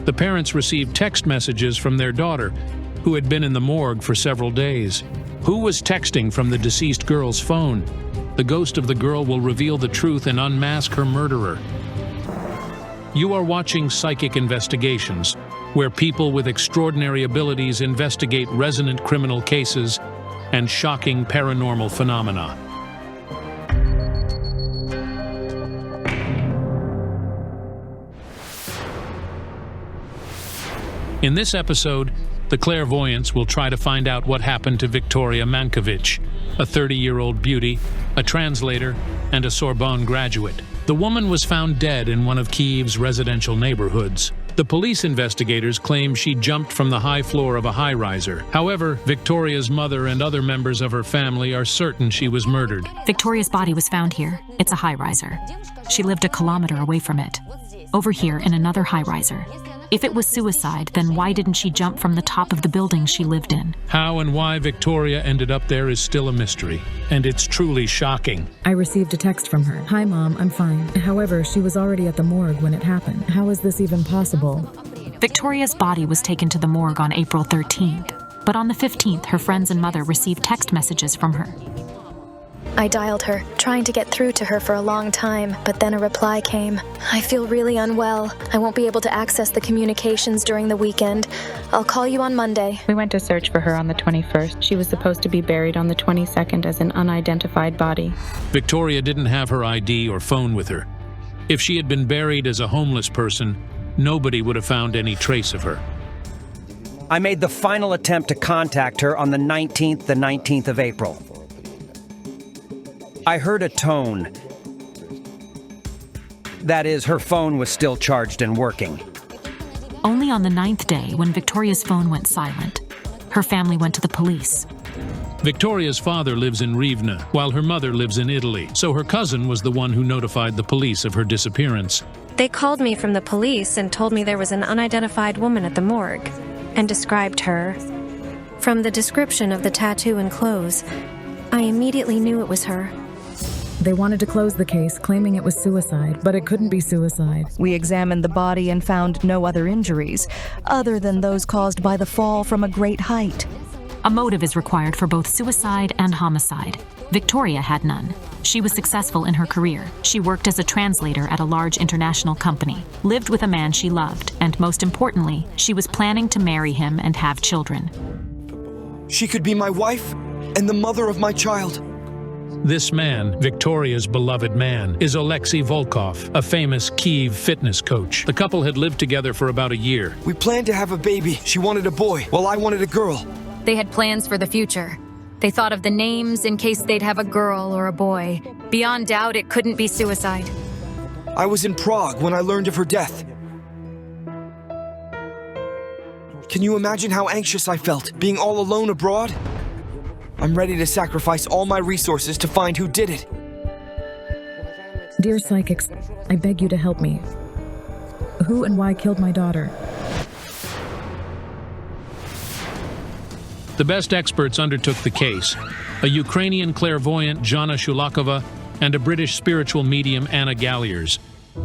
The parents received text messages from their daughter, who had been in the morgue for several days. Who was texting from the deceased girl's phone? The ghost of the girl will reveal the truth and unmask her murderer. You are watching Psychic Investigations, where people with extraordinary abilities investigate resonant criminal cases and shocking paranormal phenomena. In this episode, the clairvoyants will try to find out what happened to Victoria Mankiewicz, a 30-year-old beauty, a translator, and a Sorbonne graduate. The woman was found dead in one of Kyiv's residential neighborhoods. The police investigators claim she jumped from the high floor of a high-riser. However, Victoria's mother and other members of her family are certain she was murdered. Victoria's body was found here. It's a high-riser. She lived a kilometer away from it. Over here in another high-riser. If it was suicide, then why didn't she jump from the top of the building she lived in? How and why Victoria ended up there is still a mystery, and it's truly shocking. I received a text from her. "Hi, Mom, I'm fine." However, she was already at the morgue when it happened. How is this even possible? Victoria's body was taken to the morgue on April 13th, but on the 15th, her friends and mother received text messages from her. I dialed her, trying to get through to her for a long time, but then a reply came. "I feel really unwell. I won't be able to access the communications during the weekend. I'll call you on Monday." We went to search for her on the 21st. She was supposed to be buried on the 22nd as an unidentified body. Victoria didn't have her ID or phone with her. If she had been buried as a homeless person, nobody would have found any trace of her. I made the final attempt to contact her on the 19th of April. I heard a tone. That is, her phone was still charged and working. Only on the 9th day, when Victoria's phone went silent, her family went to the police. Victoria's father lives in Rivne, while her mother lives in Italy, so her cousin was the one who notified the police of her disappearance. They called me from the police and told me there was an unidentified woman at the morgue, and described her. From the description of the tattoo and clothes, I immediately knew it was her. They wanted to close the case, claiming it was suicide, but it couldn't be suicide. We examined the body and found no other injuries, other than those caused by the fall from a great height. A motive is required for both suicide and homicide. Victoria had none. She was successful in her career. She worked as a translator at a large international company, lived with a man she loved, and most importantly, she was planning to marry him and have children. She could be my wife and the mother of my child. This man, Victoria's beloved man, is Alexei Volkov, a famous Kyiv fitness coach. The couple had lived together for about a year. We planned to have a baby. She wanted a boy, while I wanted a girl. They had plans for the future. They thought of the names in case they'd have a girl or a boy. Beyond doubt, it couldn't be suicide. I was in Prague when I learned of her death. Can you imagine how anxious I felt, being all alone abroad? I'm ready to sacrifice all my resources to find who did it. Dear psychics, I beg you to help me. Who and why killed my daughter? The best experts undertook the case: a Ukrainian clairvoyant, Jana Shulakova, and a British spiritual medium, Anna Galliers.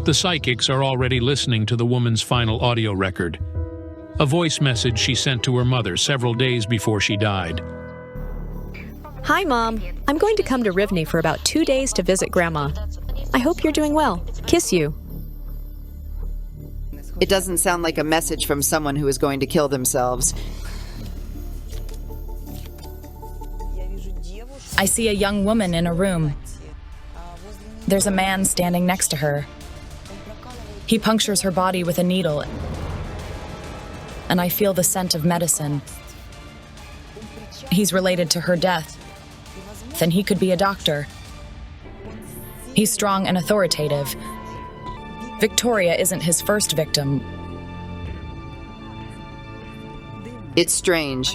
The psychics are already listening to the woman's final audio record, a voice message she sent to her mother several days before she died. "Hi, Mom. I'm going to come to Rivne for about 2 days to visit Grandma. I hope you're doing well. Kiss you." It doesn't sound like a message from someone who is going to kill themselves. I see a young woman in a room. There's a man standing next to her. He punctures her body with a needle, and I feel the scent of medicine. He's related to her death. Then he could be a doctor. He's strong and authoritative. Victoria isn't his first victim. It's strange.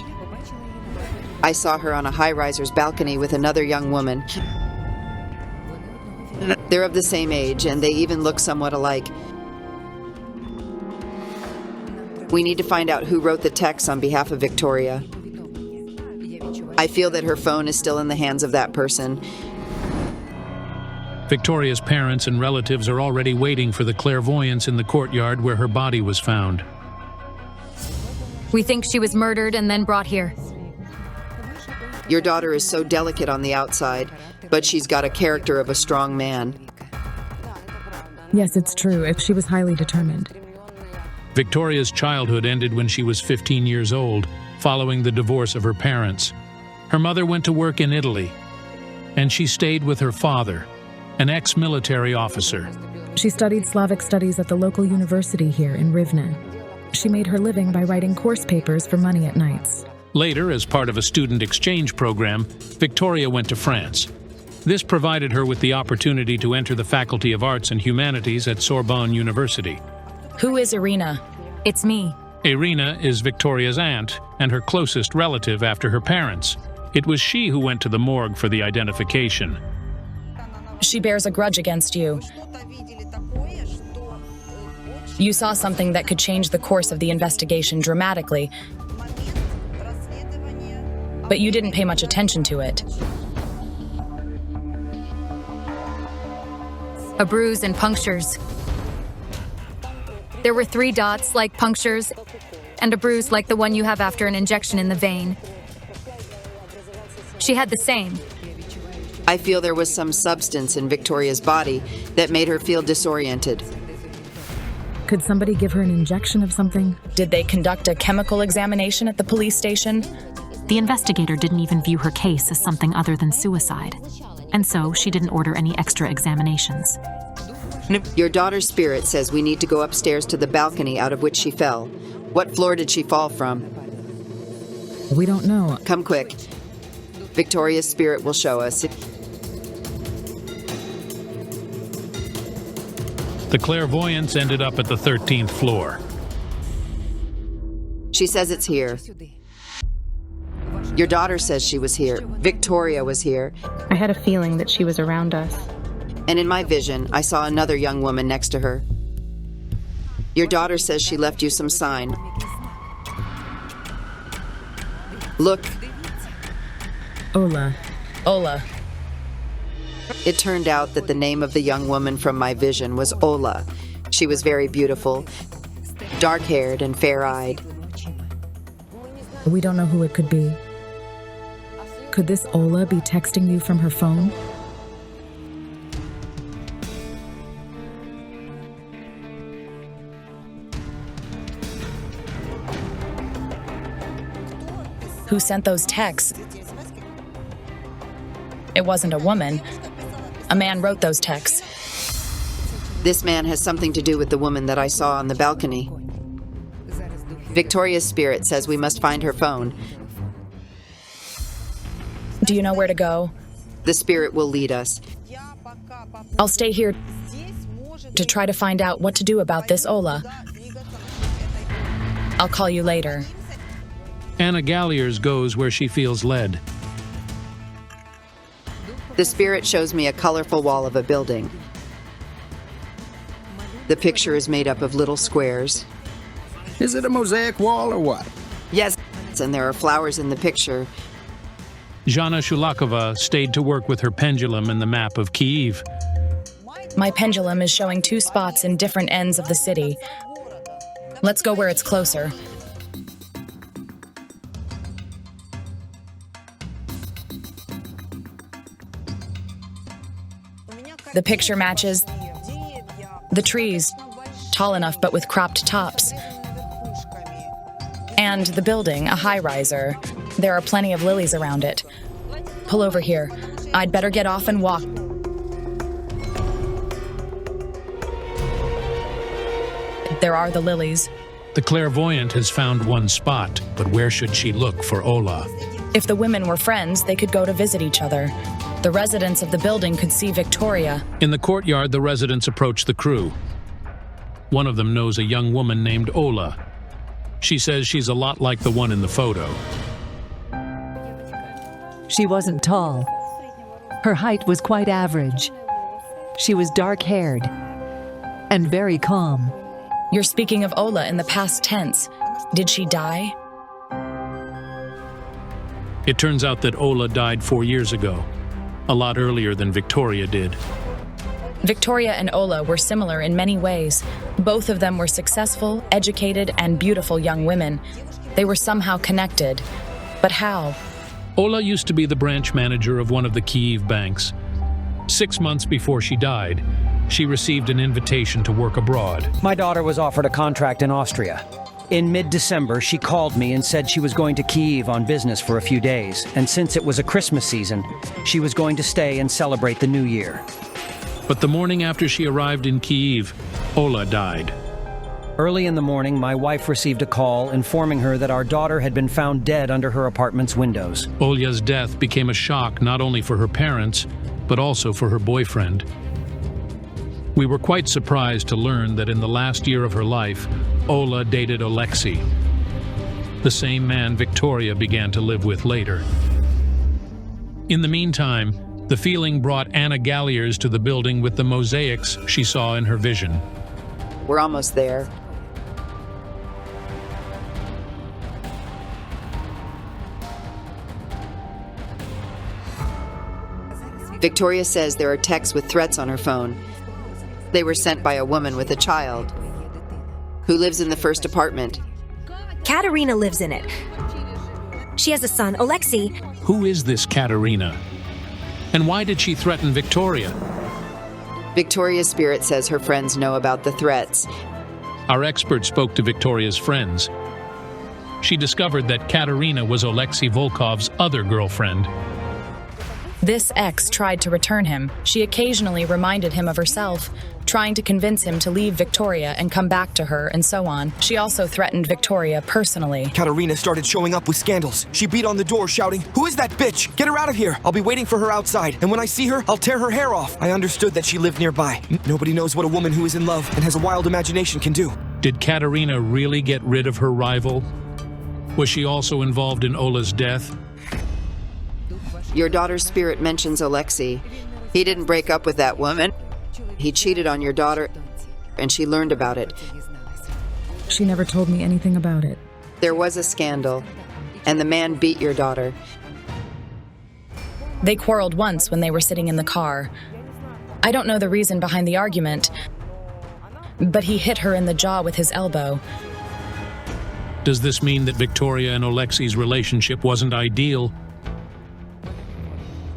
I saw her on a high-riser's balcony with another young woman. They're of the same age, and they even look somewhat alike. We need to find out who wrote the text on behalf of Victoria. I feel that her phone is still in the hands of that person. Victoria's parents and relatives are already waiting for the clairvoyants in the courtyard where her body was found. We think she was murdered and then brought here. Your daughter is so delicate on the outside, but she's got a character of a strong man. Yes, it's true. She was highly determined. Victoria's childhood ended when she was 15 years old, following the divorce of her parents. Her mother went to work in Italy, and she stayed with her father, an ex-military officer. She studied Slavic studies at the local university here in Rivne. She made her living by writing course papers for money at nights. Later, as part of a student exchange program, Victoria went to France. This provided her with the opportunity to enter the Faculty of Arts and Humanities at Sorbonne University. Who is Irina? It's me. Irina is Victoria's aunt and her closest relative after her parents. It was she who went to the morgue for the identification. She bears a grudge against you. You saw something that could change the course of the investigation dramatically, but you didn't pay much attention to it. A bruise and punctures. There were 3 dots like punctures, and a bruise like the one you have after an injection in the vein. She had the same. I feel there was some substance in Victoria's body that made her feel disoriented. Could somebody give her an injection of something? Did they conduct a chemical examination at the police station? The investigator didn't even view her case as something other than suicide, and so she didn't order any extra examinations. Your daughter's spirit says we need to go upstairs to the balcony out of which she fell. What floor did she fall from? We don't know. Come quick. Victoria's spirit will show us. The clairvoyants ended up at the 13th floor. She says it's here. Your daughter says she was here. Victoria was here. I had a feeling that she was around us. And in my vision, I saw another young woman next to her. Your daughter says she left you some sign. Look. Ola. Ola. It turned out that the name of the young woman from my vision was Ola. She was very beautiful, dark-haired and fair-eyed. We don't know who it could be. Could this Ola be texting you from her phone? Who sent those texts? It wasn't a woman. A man wrote those texts. This man has something to do with the woman that I saw on the balcony. Victoria's spirit says we must find her phone. Do you know where to go? The spirit will lead us. I'll stay here to try to find out what to do about this Ola. I'll call you later. Anna Galliers goes where she feels led. The spirit shows me a colorful wall of a building. The picture is made up of little squares. Is it a mosaic wall or what? Yes, and there are flowers in the picture. Zhana Shulakova stayed to work with her pendulum and the map of Kyiv. My pendulum is showing 2 spots in different ends of the city. Let's go where it's closer. The picture matches the trees, tall enough but with cropped tops. And the building, a high-riser. There are plenty of lilies around it. Pull over here. I'd better get off and walk. There are the lilies. The clairvoyant has found one spot, but where should she look for Ola? If the women were friends, they could go to visit each other. The residents of the building could see Victoria. In the courtyard, the residents approach the crew. One of them knows a young woman named Ola. She says she's a lot like the one in the photo. She wasn't tall. Her height was quite average. She was dark-haired and very calm. You're speaking of Ola in the past tense. Did she die? It turns out that Ola died 4 years ago, a lot earlier than Victoria did. Victoria and Ola were similar in many ways. Both of them were successful, educated, and beautiful young women. They were somehow connected. But how? Ola used to be the branch manager of one of the Kyiv banks. 6 months before she died, she received an invitation to work abroad. My daughter was offered a contract in Austria. In mid-December, she called me and said she was going to Kyiv on business for a few days, and since it was a Christmas season, she was going to stay and celebrate the New Year. But the morning after she arrived in Kyiv, Ola died. Early in the morning, my wife received a call informing her that our daughter had been found dead under her apartment's windows. Ola's death became a shock not only for her parents, but also for her boyfriend. We were quite surprised to learn that in the last year of her life, Ola dated Alexei, the same man Victoria began to live with later. In the meantime, the feeling brought Anna Galliers to the building with the mosaics she saw in her vision. We're almost there. Victoria says there are texts with threats on her phone. They were sent by a woman with a child who lives in the first apartment. Katerina lives in it. She has a son, Alexei. Who is this Katerina? And why did she threaten Victoria? Victoria's spirit says her friends know about the threats. Our expert spoke to Victoria's friends. She discovered that Katerina was Alexei Volkov's other girlfriend. This ex tried to return him. She occasionally reminded him of herself, trying to convince him to leave Victoria and come back to her, and so on. She also threatened Victoria personally. Katerina started showing up with scandals. She beat on the door shouting, "Who is that bitch? Get her out of here. I'll be waiting for her outside. And when I see her, I'll tear her hair off." I understood that she lived nearby. Nobody knows what a woman who is in love and has a wild imagination can do. Did Katerina really get rid of her rival? Was she also involved in Ola's death? Your daughter's spirit mentions Alexei. He didn't break up with that woman. He cheated on your daughter, and she learned about it. She never told me anything about it. There was a scandal, and the man beat your daughter. They quarreled once when they were sitting in the car. I don't know the reason behind the argument, but he hit her in the jaw with his elbow. Does this mean that Victoria and Alexei's relationship wasn't ideal?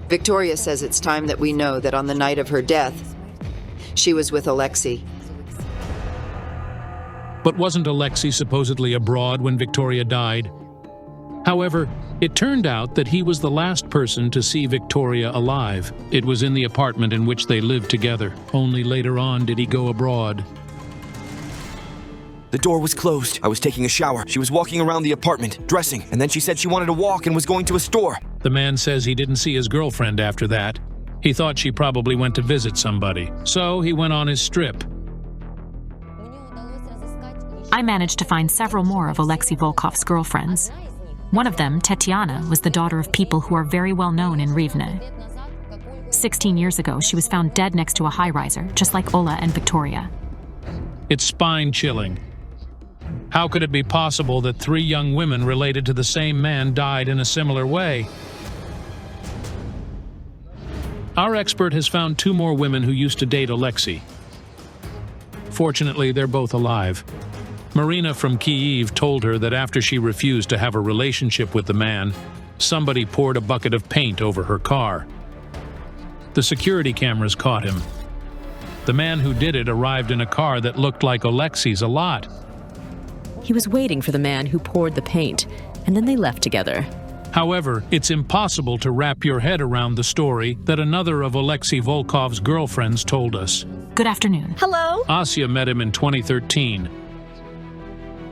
Victoria says it's time that we know that on the night of her death, she was with Alexei. But wasn't Alexei supposedly abroad when Victoria died? However, it turned out that he was the last person to see Victoria alive. It was in the apartment in which they lived together. Only later on did he go abroad. The door was closed. I was taking a shower. She was walking around the apartment, dressing, and then she said she wanted to walk and was going to a store. The man says he didn't see his girlfriend after that. He thought she probably went to visit somebody, so he went on his strip. I managed to find several more of Alexei Volkov's girlfriends. One of them, Tetiana, was the daughter of people who are very well known in Rivne. 16 years ago, she was found dead next to a high-riser, just like Ola and Victoria. It's spine-chilling. How could it be possible that 3 young women related to the same man died in a similar way? Our expert has found 2 more women who used to date Alexei. Fortunately, they're both alive. Marina from Kyiv told her that after she refused to have a relationship with the man, somebody poured a bucket of paint over her car. The security cameras caught him. The man who did it arrived in a car that looked like Alexei's a lot. He was waiting for the man who poured the paint, and then they left together. However, it's impossible to wrap your head around the story that another of Alexei Volkov's girlfriends told us. Good afternoon. Hello? Asya met him in 2013,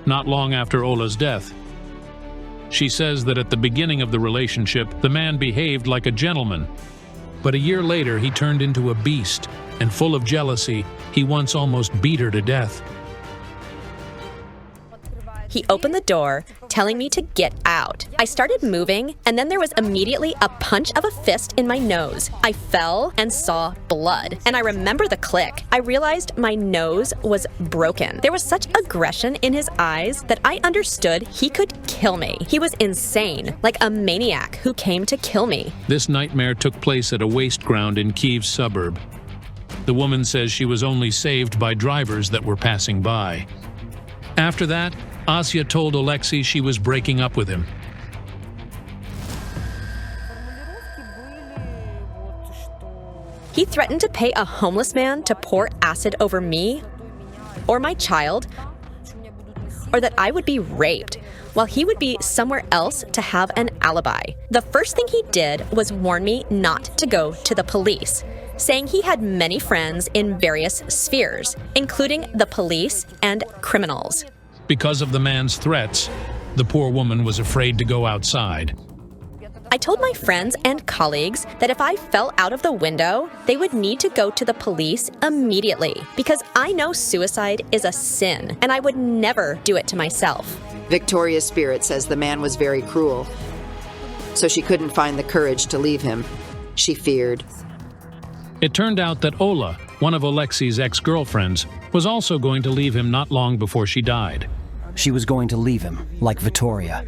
not long after Ola's death. She says that at the beginning of the relationship, the man behaved like a gentleman. But a year later, he turned into a beast, and full of jealousy, he once almost beat her to death. He opened the door, telling me to get out. I started moving, and then there was immediately a punch of a fist in my nose. I fell and saw blood, and I remember the click. I realized my nose was broken. There was such aggression in his eyes that I understood he could kill me. He was insane, like a maniac who came to kill me. This nightmare took place at a waste ground in Kyiv's suburb. The woman says she was only saved by drivers that were passing by. After that, Asya told Alexei she was breaking up with him. He threatened to pay a homeless man to pour acid over me or my child, or that I would be raped while he would be somewhere else to have an alibi. The first thing he did was warn me not to go to the police, saying he had many friends in various spheres, including the police and criminals. Because of the man's threats, the poor woman was afraid to go outside. I told my friends and colleagues that if I fell out of the window, they would need to go to the police immediately, because I know suicide is a sin, and I would never do it to myself. Victoria's spirit says the man was very cruel, so she couldn't find the courage to leave him. She feared. It turned out that Ola, one of Alexei's ex-girlfriends, was also going to leave him not long before she died. She was going to leave him, like Victoria.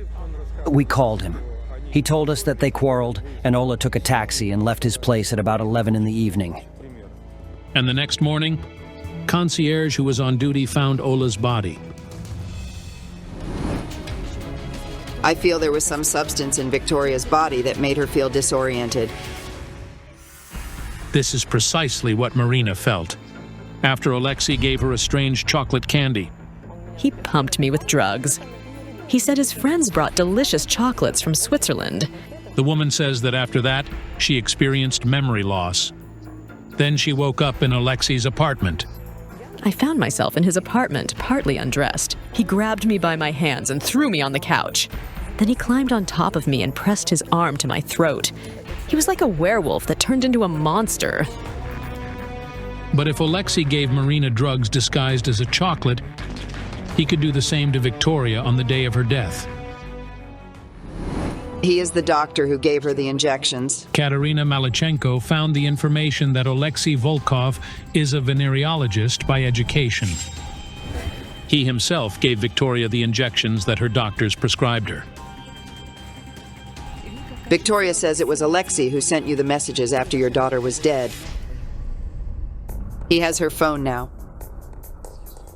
We called him. He told us that they quarreled, and Ola took a taxi and left his place at about 11 in the evening. And the next morning, concierge who was on duty found Ola's body. I feel there was some substance in Victoria's body that made her feel disoriented. This is precisely what Marina felt after Alexei gave her a strange chocolate candy. He pumped me with drugs. He said his friends brought delicious chocolates from Switzerland. The woman says that after that, she experienced memory loss. Then she woke up in Alexei's apartment. I found myself in his apartment, partly undressed. He grabbed me by my hands and threw me on the couch. Then he climbed on top of me and pressed his arm to my throat. He was like a werewolf that turned into a monster. But if Alexei gave Marina drugs disguised as a chocolate, he could do the same to Victoria on the day of her death. He is the doctor who gave her the injections. Katerina Malachenko found the information that Alexei Volkov is a venereologist by education. He himself gave Victoria the injections that her doctors prescribed her. Victoria says it was Alexei who sent you the messages after your daughter was dead. He has her phone now.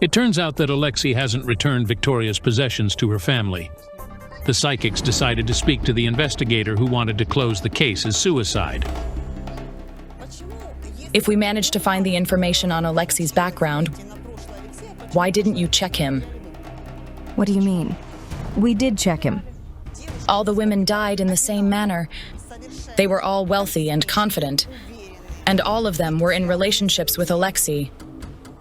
It turns out that Alexei hasn't returned Victoria's possessions to her family. The psychics decided to speak to the investigator who wanted to close the case as suicide. If we managed to find the information on Alexei's background, why didn't you check him? What do you mean? We did check him. All the women died in the same manner. They were all wealthy and confident, and all of them were in relationships with Alexei.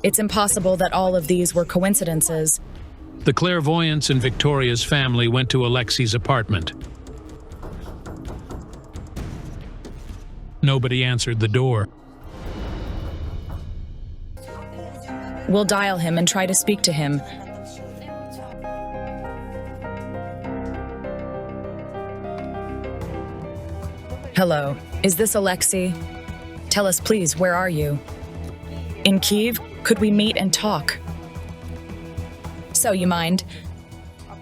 It's impossible that all of these were coincidences. The clairvoyants in Victoria's family went to Alexei's apartment. Nobody answered the door. We'll dial him and try to speak to him. Hello, is this Alexei? Tell us please, where are you? In Kyiv? Could we meet and talk? So, you mind?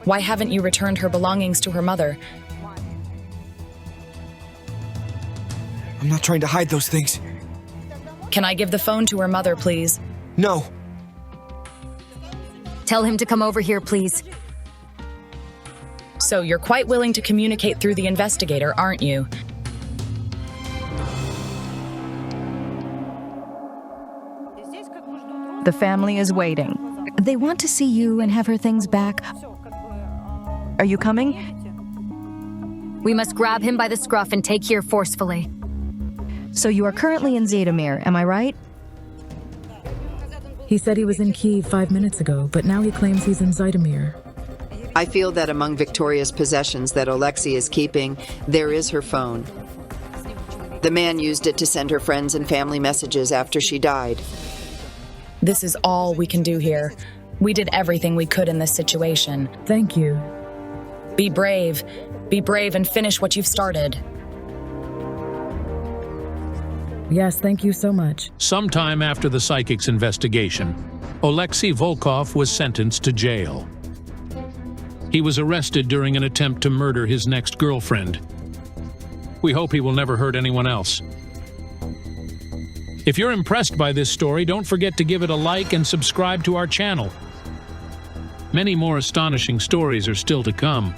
Why haven't you returned her belongings to her mother? I'm not trying to hide those things. Can I give the phone to her mother, please? No. Tell him to come over here, please. So, you're quite willing to communicate through the investigator, aren't you? The family is waiting. They want to see you and have her things back. Are you coming? We must grab him by the scruff and take here forcefully. So you are currently in Zhytomyr, am I right? He said he was in Kyiv 5 minutes ago, but now he claims he's in Zhytomyr. I feel that among Victoria's possessions that Alexei is keeping, there is her phone. The man used it to send her friends and family messages after she died. This is all we can do here. We did everything we could in this situation. Thank you. Be brave. Be brave and finish what you've started. Yes, thank you so much. Sometime after the psychic's investigation, Alexei Volkov was sentenced to jail. He was arrested during an attempt to murder his next girlfriend. We hope he will never hurt anyone else. If you're impressed by this story, don't forget to give it a like and subscribe to our channel. Many more astonishing stories are still to come.